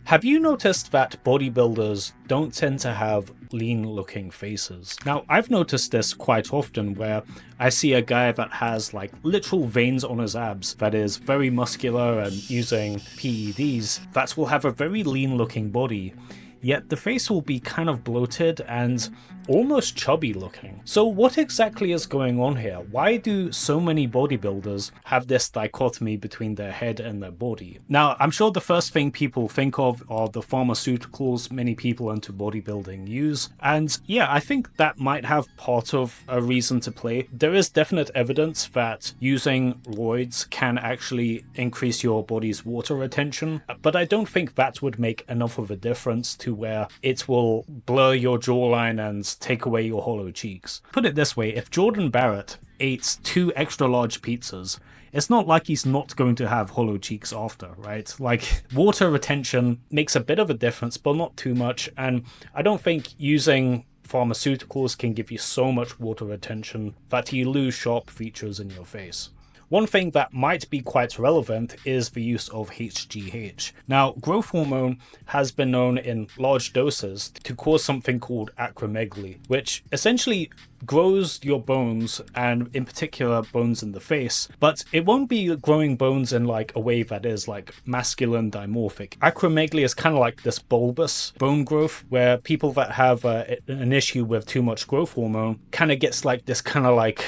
Have you noticed that bodybuilders don't tend to have lean looking faces? Now, I've noticed this quite often where I see a guy that has like literal veins on his abs that is very muscular and using PEDs that will have a very lean looking body. Yet the face will be kind of bloated and almost chubby looking. So what exactly is going on here? Why do so many bodybuilders have this dichotomy between their head and their body? Now, I'm sure the first thing people think of are the pharmaceuticals many people into bodybuilding use. And yeah, I think that might have part of a reason to play. There is definite evidence that using roids can actually increase your body's water retention, but I don't think that would make enough of a difference to where it will blur your jawline and take away your hollow cheeks. Put it this way, if Jordan Barrett ate 2 extra large pizzas, it's not like he's not going to have hollow cheeks after, right? Like, water retention makes a bit of a difference, but not too much, and I don't think using pharmaceuticals can give you so much water retention that you lose sharp features in your face. One thing that might be quite relevant is the use of HGH. Now, growth hormone has been known in large doses to cause something called acromegaly, which essentially grows your bones, and in particular bones in the face, but it won't be growing bones in like a way that is like masculine dimorphic. Acromegaly is kind of like this bulbous bone growth where people that have an issue with too much growth hormone kind of gets like this kind of like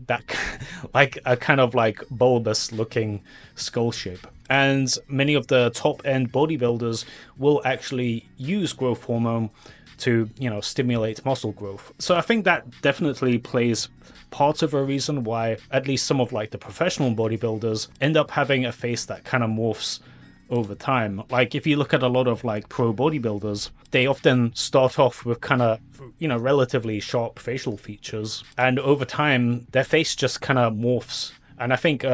that like a kind of like bulbous looking skull shape. And many of the top end bodybuilders will actually use growth hormone to, stimulate muscle growth. So I think that definitely plays part of a reason why at least some of like the professional bodybuilders end up having a face that kind of morphs over time. Like, if you look at a lot of like pro bodybuilders, they often start off with kind of, relatively sharp facial features, and over time their face just kind of morphs. And I think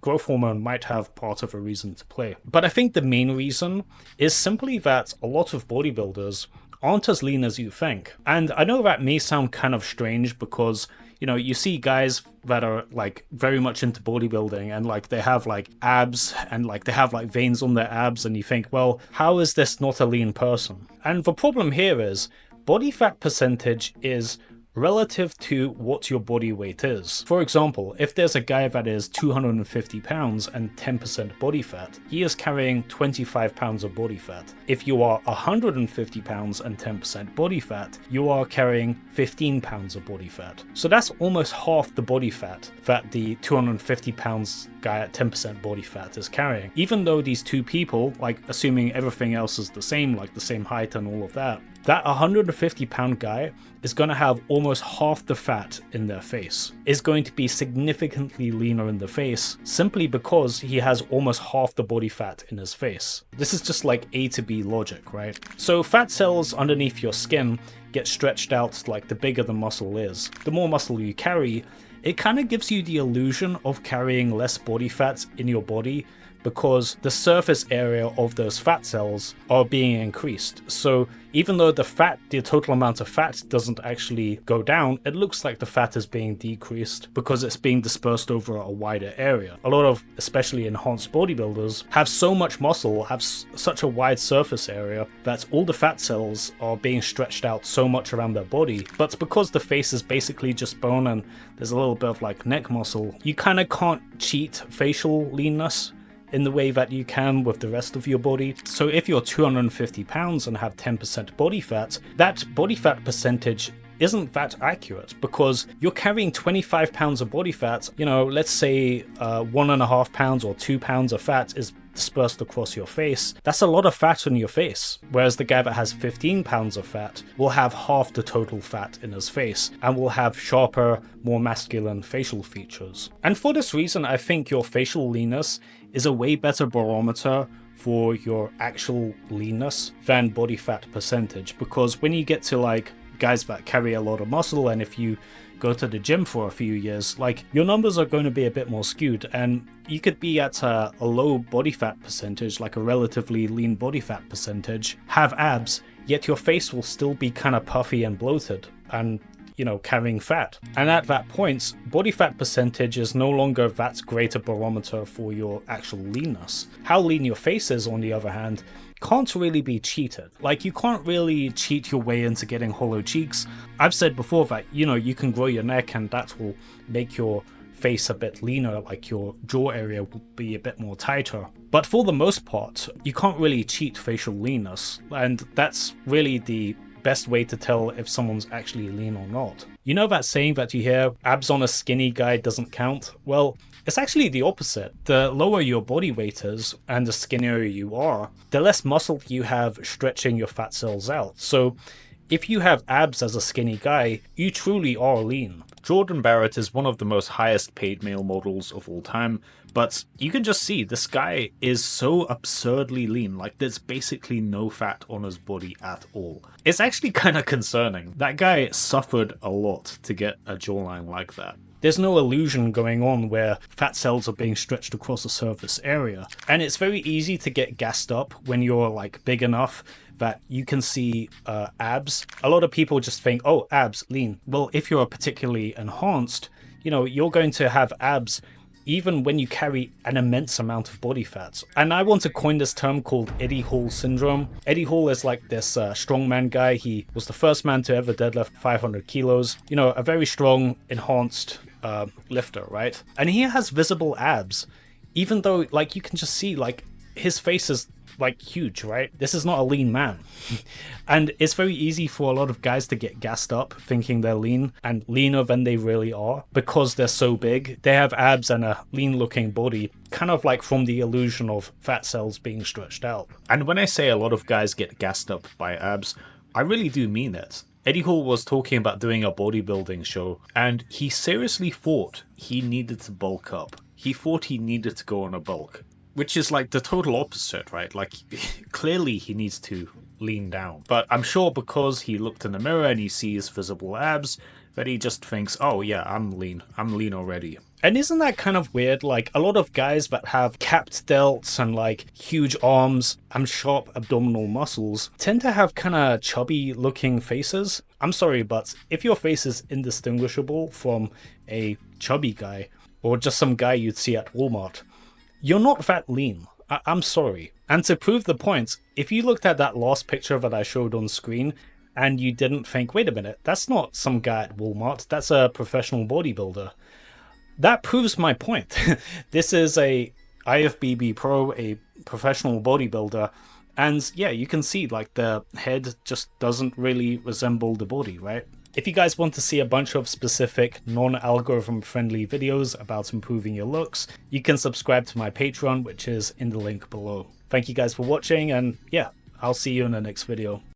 growth hormone might have part of a reason to play. But I think the main reason is simply that a lot of bodybuilders aren't as lean as you think. And I know that may sound kind of strange because you see guys that are like very much into bodybuilding and like they have like abs and like they have like veins on their abs, and you think, well, how is this not a lean person? And the problem here is body fat percentage is relative to what your body weight is. For example, if there's a guy that is 250 pounds and 10% body fat, he is carrying 25 pounds of body fat. If you are 150 pounds and 10% body fat, you are carrying 15 pounds of body fat. So that's almost half the body fat that the 250 pounds guy at 10% body fat is carrying. Even though these two people, like assuming everything else is the same, like the same height and all of that 150 pound guy is going to have almost half the fat in their face, is going to be significantly leaner in the face simply because he has almost half the body fat in his face. This is just like A to B logic, right? So fat cells underneath your skin get stretched out like the bigger the muscle is. The more muscle you carry, it kind of gives you the illusion of carrying less body fat in your body because the surface area of those fat cells are being increased. So even though the total amount of fat doesn't actually go down, it looks like the fat is being decreased because it's being dispersed over a wider area. A lot of, especially enhanced bodybuilders, have so much muscle, have such a wide surface area that all the fat cells are being stretched out so much around their body. But because the face is basically just bone and there's a little bit of like neck muscle, you kind of can't cheat facial leanness in the way that you can with the rest of your body. So if you're 250 pounds and have 10% body fat, that body fat percentage isn't that accurate because you're carrying 25 pounds of body fat. Let's say 1.5 pounds or 2 pounds of fat is dispersed across your face. That's a lot of fat on your face, whereas the guy that has 15 pounds of fat will have half the total fat in his face and will have sharper, more masculine facial features. And for this reason, I think your facial leanness is a way better barometer for your actual leanness than body fat percentage, because when you get to like guys that carry a lot of muscle, and if you go to the gym for a few years, like your numbers are going to be a bit more skewed, and you could be at a low body fat percentage, like a relatively lean body fat percentage, have abs, yet your face will still be kind of puffy and bloated, and carrying fat. And at that point, body fat percentage is no longer that great a barometer for your actual leanness. How lean your face is, on the other hand, can't really be cheated. Like, you can't really cheat your way into getting hollow cheeks. I've said before that, you can grow your neck and that will make your face a bit leaner, like your jaw area will be a bit more tighter. But for the most part, you can't really cheat facial leanness, and that's really the best way to tell if someone's actually lean or not. You know that saying that you hear, abs on a skinny guy doesn't count? Well, it's actually the opposite. The lower your body weight is and the skinnier you are, the less muscle you have stretching your fat cells out. So if you have abs as a skinny guy, you truly are lean. Jordan Barrett is one of the most highest paid male models of all time, but you can just see this guy is so absurdly lean, like there's basically no fat on his body at all. It's actually kind of concerning. That guy suffered a lot to get a jawline like that. There's no illusion going on where fat cells are being stretched across the surface area. And it's very easy to get gassed up when you're like big enough that you can see abs. A lot of people just think, oh, abs, lean. Well, if you're particularly enhanced, you're going to have abs even when you carry an immense amount of body fat. And I want to coin this term called Eddie Hall syndrome. Eddie Hall is like this strongman guy. He was the first man to ever deadlift 500 kilos. A very strong, enhanced lifter, right? And he has visible abs, even though like you can just see like his face is like huge, right? This is not a lean man. And it's very easy for a lot of guys to get gassed up thinking they're lean and leaner than they really are because they're so big. They have abs and a lean looking body, kind of like from the illusion of fat cells being stretched out. And when I say a lot of guys get gassed up by abs, I really do mean it. Eddie Hall was talking about doing a bodybuilding show, and he seriously thought he needed to bulk up. He thought he needed to go on a bulk, which is like the total opposite, right? Like, clearly he needs to lean down. But I'm sure because he looked in the mirror and he sees visible abs, that he just thinks, oh yeah, I'm lean already. And isn't that kind of weird? Like, a lot of guys that have capped delts and like huge arms and sharp abdominal muscles tend to have kind of chubby looking faces. I'm sorry, but if your face is indistinguishable from a chubby guy or just some guy you'd see at Walmart, you're not that lean. I'm sorry. And to prove the point, if you looked at that last picture that I showed on screen and you didn't think, wait a minute, that's not some guy at Walmart, that's a professional bodybuilder, that proves my point. This is a IFBB pro, a professional bodybuilder, and yeah, you can see like the head just doesn't really resemble the body, right? If you guys want to see a bunch of specific non-algorithm friendly videos about improving your looks, you can subscribe to my Patreon, which is in the link below. Thank you guys for watching, and yeah, I'll see you in the next video.